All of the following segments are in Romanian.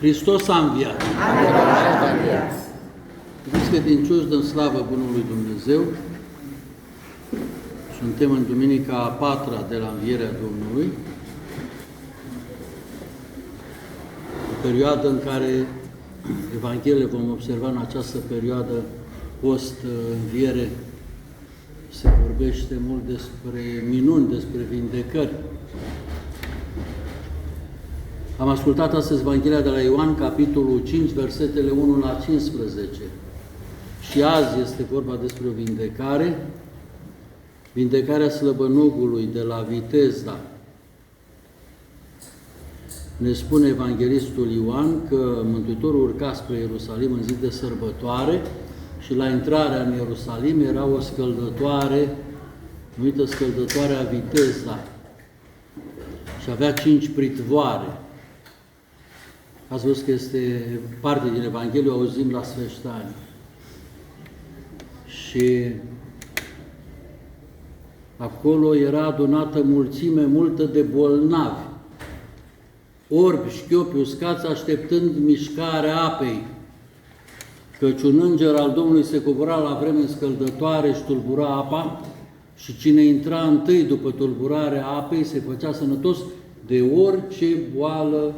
Hristos a înviat. Iubiți credincioși, dăm slavă Bunului Dumnezeu. Suntem în Duminica a patra de la învierea Domnului. O perioadă în care Evangheliile vom observa în această perioadă post-înviere. Se vorbește mult despre minuni, despre vindecări. Am ascultat astăzi Evanghelia de la Ioan, capitolul 5, versetele 1 la 15. Și azi este vorba despre o vindecare, vindecarea slăbănogului de la Vitezda. Ne spune evanghelistul Ioan că Mântuitorul urca spre Ierusalim în zi de sărbătoare și la intrarea în Ierusalim era o scăldătoare, numită scăldătoarea Vitezda, și avea 5 pritvoare. Ați văzut că este parte din Evanghelie, o auzim la Sfeștani. Și acolo era adunată mulțime multă de bolnavi, orbi, șchiopi, uscați, așteptând mișcarea apei, căci un înger al Domnului se cobora la vreme scăldătoare și tulbura apa, și cine intra întâi după tulburarea apei se făcea sănătos de orice boală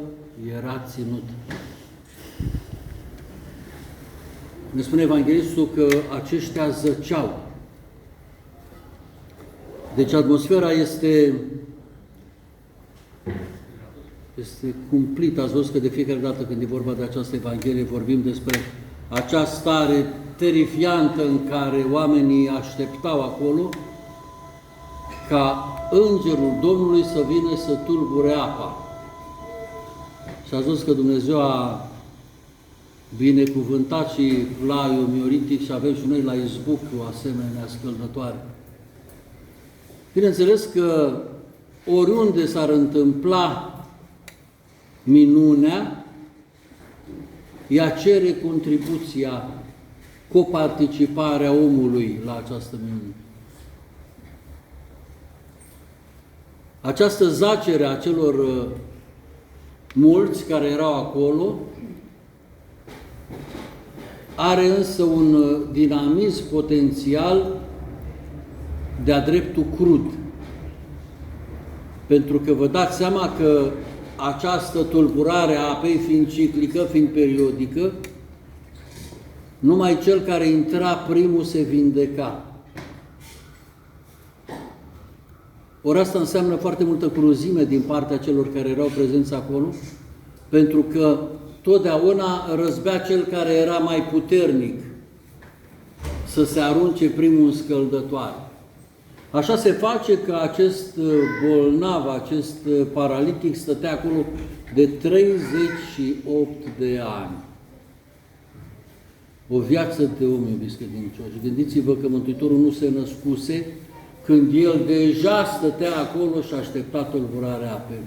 era ținut. Ne spune evanghelistul că aceștia zăceau. Deci atmosfera este cumplită. Ați văzut că de fiecare dată când e vorba de această Evanghelie vorbim despre acea stare terifiantă în care oamenii așteptau acolo ca Îngerul Domnului să vină să tulbure apa. Și ați văzut că Dumnezeu a binecuvântat și plaiul mioritic și avem și noi la izbuc o asemenea scăldătoare. Bineînțeles că oriunde s-ar întâmpla minunea, ea cere contribuția, coparticiparea omului la această minune. Această zacere a celor mulți care erau acolo are însă un dinamism potențial de-a dreptul crud. Pentru că vă dați seama că această tulburare a apei, fiind ciclică, fiind periodică, numai cel care intra primul se vindeca. Ori asta înseamnă foarte multă cruzime din partea celor care erau prezenți acolo, pentru că totdeauna răzbea cel care era mai puternic să se arunce primul în scăldătoare. Așa se face că acest bolnav, acest paralitic stătea acolo de 38 de ani. O viață de om, iubiți credincioși. Gândiți-vă că Mântuitorul nu se născuse când el deja stătea acolo și aștepta tulburarea apei.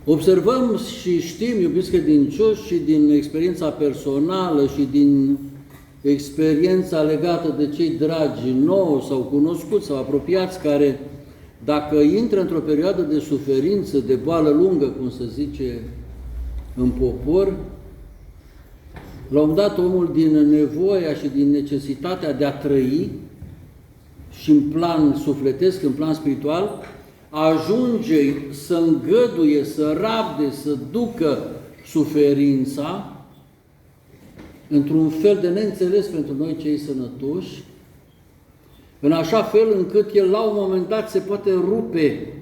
Observăm și știm, iubiți credincioși, și din experiența personală și din experiența legată de cei dragi nouă sau cunoscuți sau apropiați, care dacă intră într-o perioadă de suferință, de boală lungă, cum se zice în popor, la un moment dat omul din nevoia și din necesitatea de a trăi și în plan sufletesc, în plan spiritual, ajunge să îngăduie, să rabde, să ducă suferința într-un fel de neînțeles pentru noi cei sănătoși, în așa fel încât el la un moment dat se poate rupe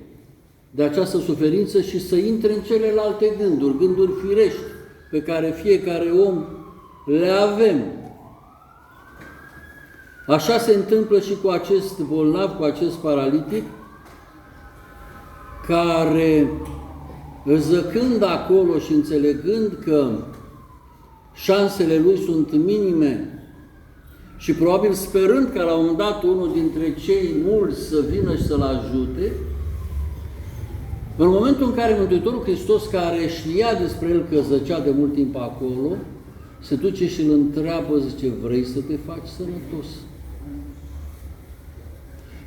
de această suferință și să intre în celelalte gânduri, gânduri firești pe care fiecare om le avem. Așa se întâmplă și cu acest bolnav, cu acest paralitic, care, zăcând acolo și înțelegând că șansele lui sunt minime și probabil sperând ca la un moment dat unul dintre cei mulți să vină și să-l ajute, în momentul în care Mântuitorul Hristos, care știa despre el că zăcea de mult timp acolo, se duce și îl întreabă, zice, vrei să te faci sănătos?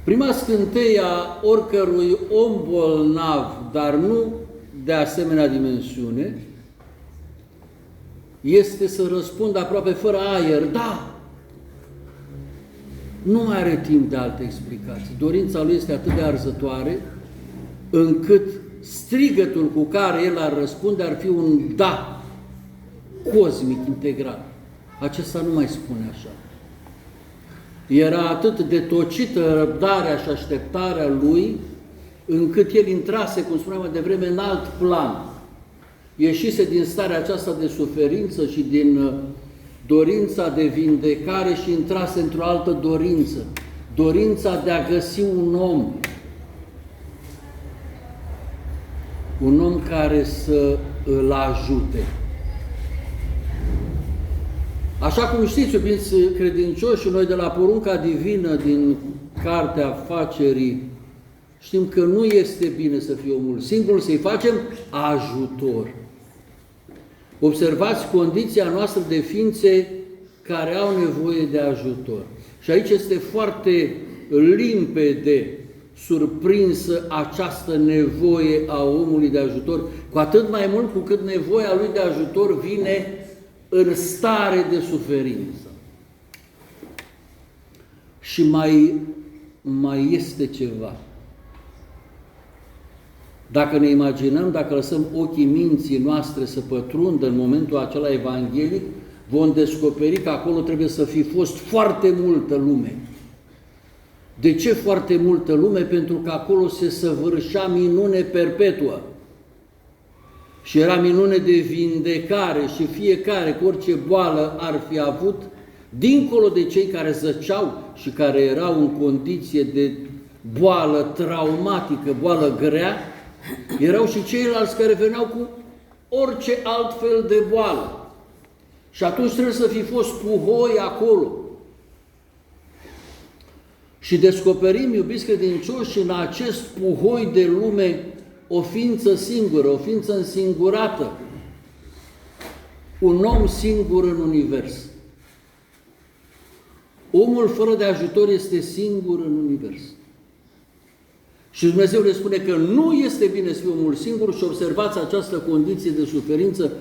Prima scânteie a oricărui om bolnav, dar nu de asemenea dimensiune este să răspundă aproape fără aer, da! Nu mai are timp de alte explicații. Dorința lui este atât de arzătoare, încât strigătul cu care el ar răspunde ar fi un da, cosmic, integral. Acesta nu mai spune așa. Era atât de tocită răbdarea și așteptarea lui, încât el intrase, cum spuneam mai devreme, în alt plan. Ieșise din starea aceasta de suferință și din dorința de vindecare și intrase într-o altă dorință. Dorința de a găsi un om. Un om care să îl ajute. Așa cum știți, iubiți credincioși, noi de la porunca divină din Cartea Facerii știm că nu este bine să fie omul singur, să-i facem ajutor. Observați condiția noastră de ființe care au nevoie de ajutor. Și aici este foarte limpede surprinsă această nevoie a omului de ajutor, cu atât mai mult cu cât nevoia lui de ajutor vine în stare de suferință. Și mai este ceva. Dacă ne imaginăm, dacă lăsăm ochii minții noastre să pătrundă în momentul acela evanghelic, vom descoperi că acolo trebuie să fi fost foarte multă lume. De ce foarte multă lume? Pentru că acolo se săvârșea minune perpetuă. Și era minune de vindecare și fiecare, cu orice boală ar fi avut, dincolo de cei care zăceau și care erau în condiție de boală traumatică, boală grea, erau și ceilalți care veneau cu orice alt fel de boală. Și atunci trebuie să fi fost puhoi acolo. Și descoperim, iubiți credincioși, în acest puhoi de lume o ființă singură, o ființă însingurată, un om singur în univers. Omul fără de ajutor este singur în univers. Și Dumnezeu ne spune că nu este bine să fie omul singur și observați această condiție de suferință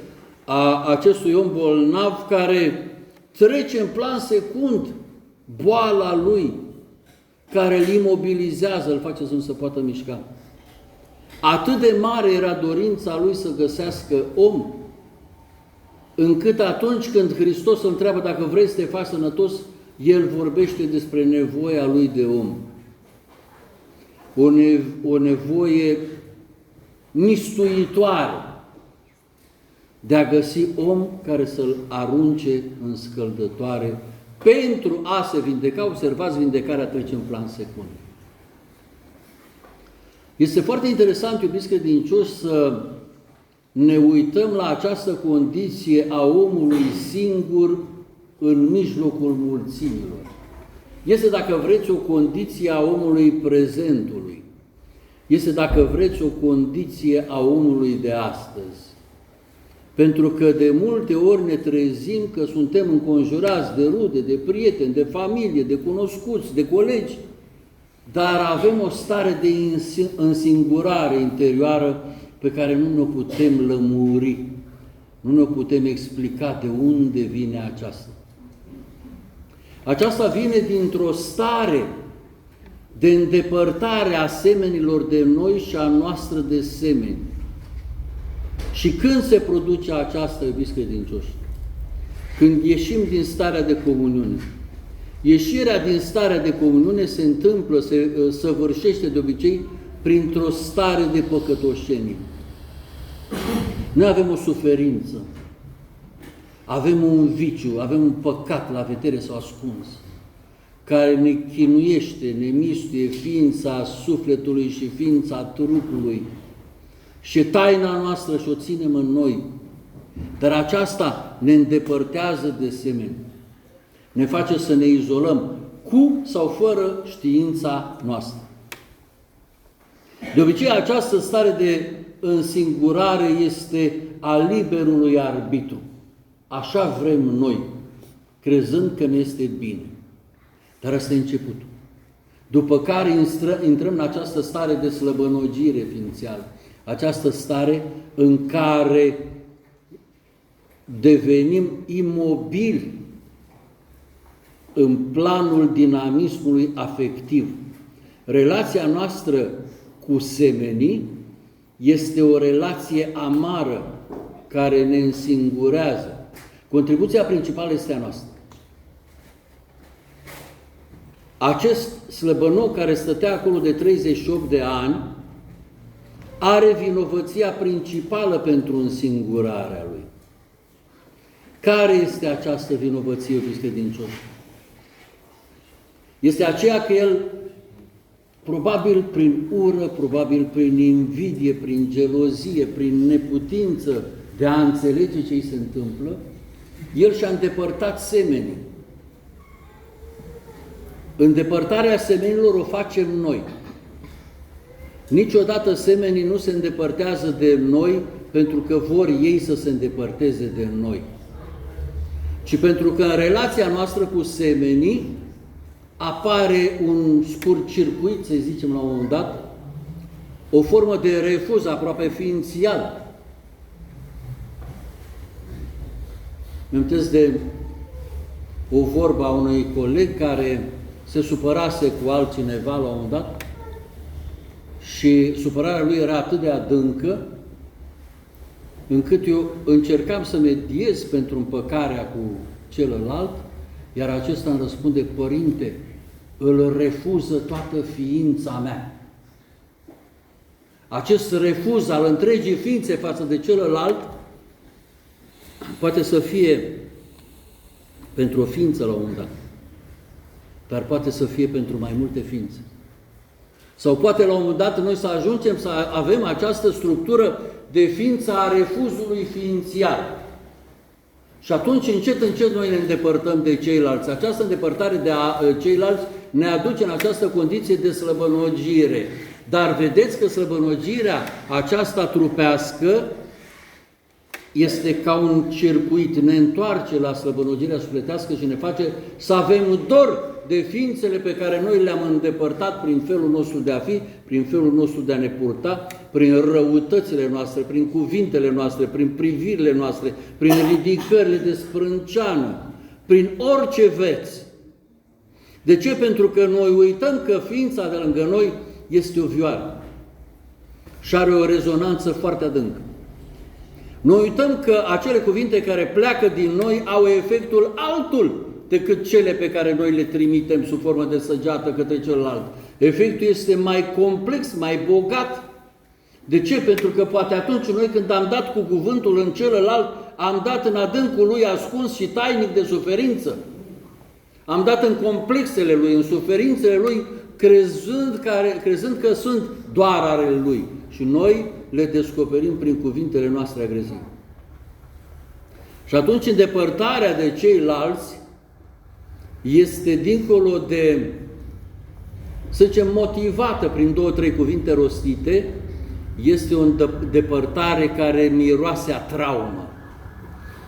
a acestui om bolnav care trece în plan secund boala lui, care îl imobilizează, îl face să nu se poată mișca. Atât de mare era dorința lui să găsească om, încât atunci când Hristos îl întreabă dacă vrei să te faci sănătos, el vorbește despre nevoia lui de om. O nevoie mistuitoare de a găsi om care să-l arunce în scăldătoare pentru a se vindeca. Observați, vindecarea trece în plan secund. Este foarte interesant, iubiți credincioși, să ne uităm la această condiție a omului singur în mijlocul mulțimilor. Este, dacă vreți, o condiție a omului prezentului. Este, dacă vreți, o condiție a omului de astăzi. Pentru că de multe ori ne trezim că suntem înconjurați de rude, de prieteni, de familie, de cunoscuți, de colegi, dar avem o stare de însingurare interioară pe care nu ne putem lămuri, nu ne putem explica de unde vine aceasta. Aceasta vine dintr-o stare de îndepărtare a semenilor de noi și a noastră de semeni. Și când se produce aceasta, iubiți credincioși? Când ieșim din starea de comuniune. Ieșirea din starea de comuniune se întâmplă, se săvârșește de obicei printr-o stare de păcătoșenie. Noi avem o suferință, avem un viciu, avem un păcat la vedere sau ascuns, care ne chinuiește, ne mistuie ființa sufletului și ființa trupului și taina noastră și o ținem în noi. Dar aceasta ne îndepărtează de semeni, ne face să ne izolăm cu sau fără știința noastră. De obicei, această stare de însingurare este a liberului arbitru. Așa vrem noi, crezând că ne este bine. Dar asta e începutul. După care intrăm în această stare de slăbănogire ființială. Această stare în care devenim imobili în planul dinamismului afectiv. Relația noastră cu semenii este o relație amară care ne însingurează. Contribuția principală este a noastră. Acest slăbănoc care stătea acolo de 38 de ani are vinovăția principală pentru însingurarea lui. Care este această vinovăție, iubiți credincioși? Este aceea că el, probabil prin ură, probabil prin invidie, prin gelozie, prin neputință de a înțelege ce îi se întâmplă, el și-a îndepărtat semenii. Îndepărtarea semenilor o facem noi. Niciodată semenii nu se îndepărtează de noi pentru că vor ei să se îndepărteze de noi, ci pentru că în relația noastră cu semenii apare un scurt circuit, să zicem la un moment dat, o formă de refuz aproape ființial. Mi-amintesc de o vorbă a unui coleg care se supărase cu altcineva la un moment dat și supărarea lui era atât de adâncă încât eu încercam să mediez pentru împăcarea cu celălalt, iar acesta îmi răspunde: Părinte, îl refuză toată ființa mea. Acest refuz al întregii ființe față de celălalt poate să fie pentru o ființă la un moment dat, dar poate să fie pentru mai multe ființe. Sau poate la un moment dat noi să ajungem să avem această structură de ființă a refuzului ființial. Și atunci, încet noi ne îndepărtăm de ceilalți. Această îndepărtare de ceilalți ne aduce în această condiție de slăbănogire. Dar vedeți că slăbănogirea aceasta trupească este ca un circuit, ne întoarce la slăbănogirea sufletească și ne face să avem dor de ființele pe care noi le-am îndepărtat prin felul nostru de a fi, prin felul nostru de a ne purta, prin răutățile noastre, prin cuvintele noastre, prin privirile noastre, prin ridicările de sprânceană, prin orice veți. De ce? Pentru că noi uităm că ființa de lângă noi este o vioară și are o rezonanță foarte adâncă. Noi uităm că acele cuvinte care pleacă din noi au efectul altul decât cele pe care noi le trimitem sub formă de săgeată către celălalt. Efectul este mai complex, mai bogat. De ce? Pentru că poate atunci noi când am dat cu cuvântul în celălalt, am dat în adâncul lui ascuns și tainic de suferință. Am dat în complexele lui, în suferințele lui, crezând că sunt doar ale lui. Și noi le descoperim prin cuvintele noastre agresive. Și atunci îndepărtarea de ceilalți este dincolo de, să zicem, motivată prin 2-3 cuvinte rostite, este o îndepărtare care miroase a traumă.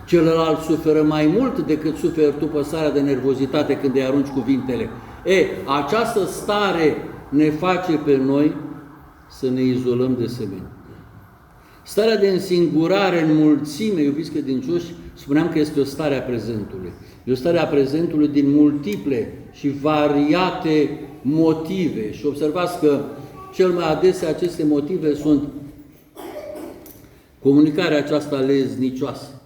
Celălalt suferă mai mult decât suferi tu păsarea de nervozitate când îi arunci cuvintele. Această stare ne face pe noi să ne izolăm de semeni. Starea de însingurare în mulțime, iubiți credincioși, spuneam că este o stare a prezentului. E o stare a prezentului din multiple și variate motive. Și observați că cel mai adesea aceste motive sunt comunicarea aceasta leznicioasă.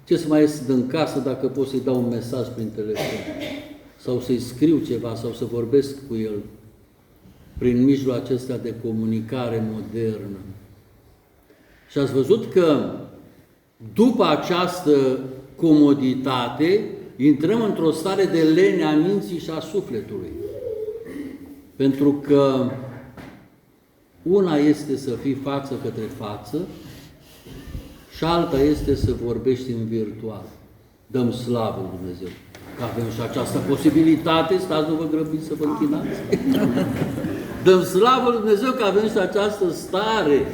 Ce să mai ies din casă dacă pot să-i dau un mesaj prin telefon? Sau să-i scriu ceva, sau să vorbesc cu el prin mijloacul acesta de comunicare modernă. Și ați văzut că după această comoditate intrăm într-o stare de lene a minții și a sufletului. Pentru că una este să fii față către față și alta este să vorbești în virtual. Dăm slavă lui Dumnezeu că avem și această posibilitate. Stați, nu vă grăbiți să vă închinați. Dăm slavă lui Dumnezeu că avem și această stare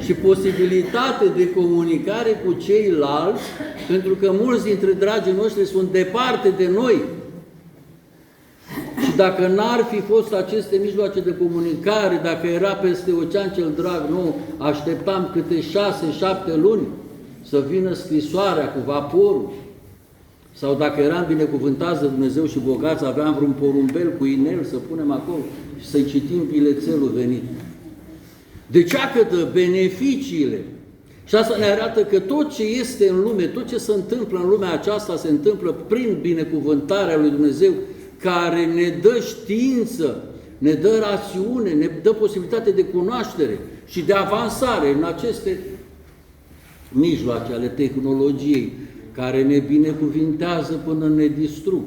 și posibilitate de comunicare cu ceilalți, pentru că mulți dintre dragii noștri sunt departe de noi. Și Și dacă n-ar fi fost aceste mijloace de comunicare, dacă era peste ocean cel drag nou, așteptam câte 6-7 luni să vină scrisoarea cu vaporul. Sau dacă eram binecuvântați de Dumnezeu și bogați, aveam vreun porumbel cu inel să punem acolo și să-i citim bilețelul venit. Deci, că beneficiile. Și asta ne arată că tot ce este în lume, tot ce se întâmplă în lumea aceasta, se întâmplă prin binecuvântarea lui Dumnezeu, care ne dă știință, ne dă rațiune, ne dă posibilitate de cunoaștere și de avansare în aceste mijloace ale tehnologiei, care ne binecuvintează până ne distrug.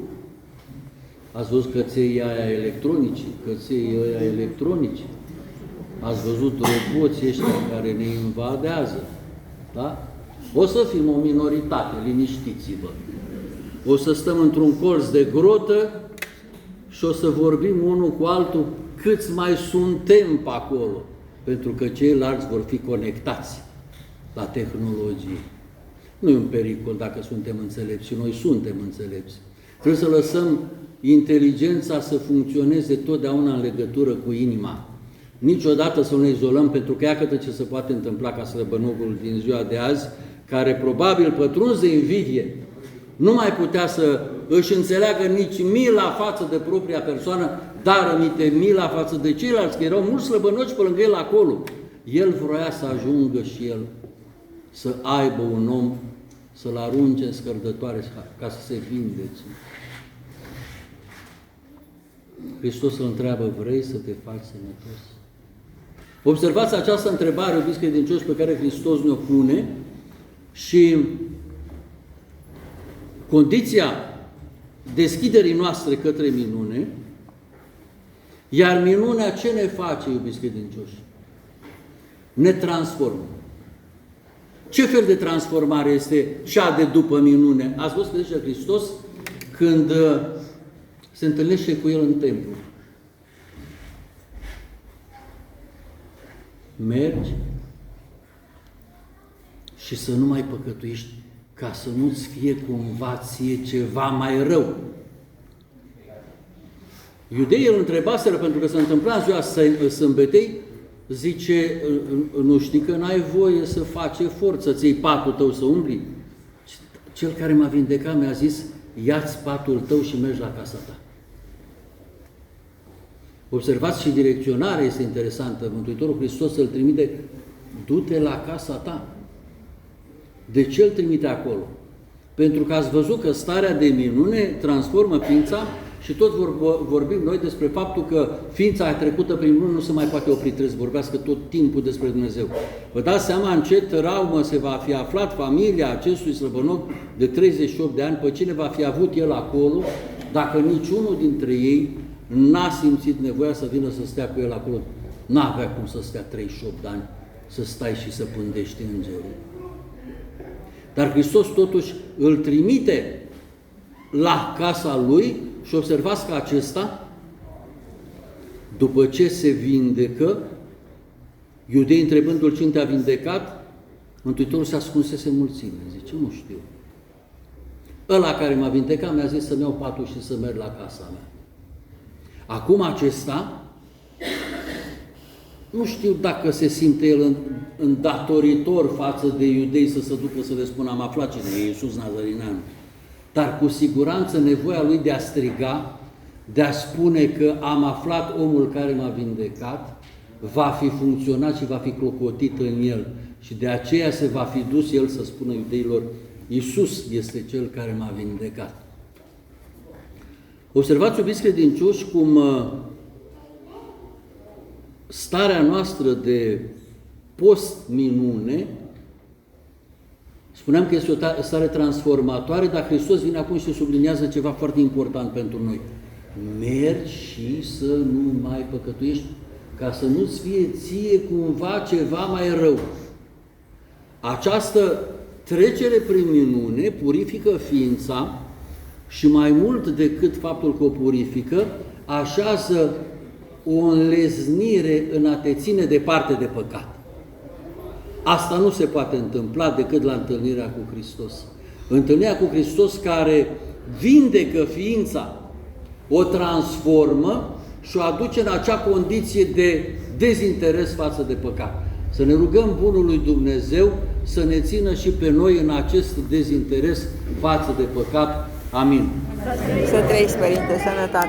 Ați văzut căței aia electronici, căței aia electronici, ați văzut roboții ăștia care ne invadează, da? O să fim o minoritate, liniștiți-vă. O să stăm într-un colț de grotă și o să vorbim unul cu altul câți mai suntem pe acolo, pentru că ceilalți vor fi conectați la tehnologie. Nu e un pericol dacă suntem înțelepți și noi suntem înțelepți. Trebuie să lăsăm inteligența să funcționeze totdeauna în legătură cu inima. Niciodată să nu ne izolăm, pentru că iată ce se poate întâmpla ca slăbănogul din ziua de azi, care probabil pătruns de invidie, nu mai putea să își înțeleagă nici mila față de propria persoană, dar aminte mila față de ceilalți, că erau mulți slăbănoci pe lângă el acolo. El vroia să ajungă și el să aibă un om, să-l arunce în scărdătoare ca să se vindece. Hristos îl întreabă, vrei să te faci sănătos? Observați această întrebare, iubiți credincioși, pe care Hristos ne-o pune și condiția deschiderii noastre către minune, iar minunea ce ne face, iubiți credincioși? Ne transformă. Ce fel de transformare este cea de după minune? Ați văzut că zice Hristos când se întâlnește cu el în templu. Mergi și să nu mai păcătuiești, ca să nu-ți fie cumva ție ceva mai rău. Iudeii îl întrebaseră, pentru că se întâmpla în ziua sâmbetei, zice, nu știi că n-ai voie să faci efort, să-ți iei patul tău să umbli? Cel care m-a vindecat mi-a zis, ia-ți patul tău și mergi la casa ta. Observați, și direcționarea este interesantă. Mântuitorul Hristos îl trimite, du-te la casa ta. De ce îl trimite acolo? Pentru că ați văzut că starea de minune transformă ființa și tot vorbim noi despre faptul că ființa trecută prin minune nu se mai poate opri, trebuie să vorbească tot timpul despre Dumnezeu. Vă dați seama în ce traumă se va fi aflat familia acestui slăbănoc de 38 de ani, pe cine va fi avut el acolo, dacă niciunul dintre ei n-a simțit nevoia să vină să stea cu el acolo. N-avea cum să stea 38 de ani, să stai și să pândești îngerii. Dar Hristos totuși îl trimite la casa lui și observați că acesta, după ce se vindecă, iudeii întrebându-l cine te-a vindecat, Mântuitorul se ascunsese în mulțime. Zice, nu știu. Ăla care m-a vindecat mi-a zis să-mi iau patul și să merg la casa mea. Acum acesta, nu știu dacă se simte el îndatoritor față de iudei să se ducă să le spună, am aflat cine e Iisus Nazarinean. Dar cu siguranță nevoia lui de a striga, de a spune că am aflat omul care m-a vindecat, va fi funcționat și va fi clocotit în el. Și de aceea se va fi dus el să spună iudeilor, Iisus este cel care m-a vindecat. Observați, iubiți credincioși, cum starea noastră de post-minune, spuneam că este o stare transformatoare, dar Hristos vine acum și subliniază ceva foarte important pentru noi. Mergi și să nu mai păcătuiești, ca să nu-ți fie ție cumva ceva mai rău. Această trecere prin minune purifică ființa și mai mult decât faptul că o purifică, așează o înleznire în a te ține departe de păcat. Asta nu se poate întâmpla decât la întâlnirea cu Hristos. Întâlnirea cu Hristos care vindecă ființa, o transformă și o aduce în acea condiție de dezinteres față de păcat. Să ne rugăm Bunului Dumnezeu să ne țină și pe noi în acest dezinteres față de păcat. Amin. Să trăiți, Părinte, sănătate!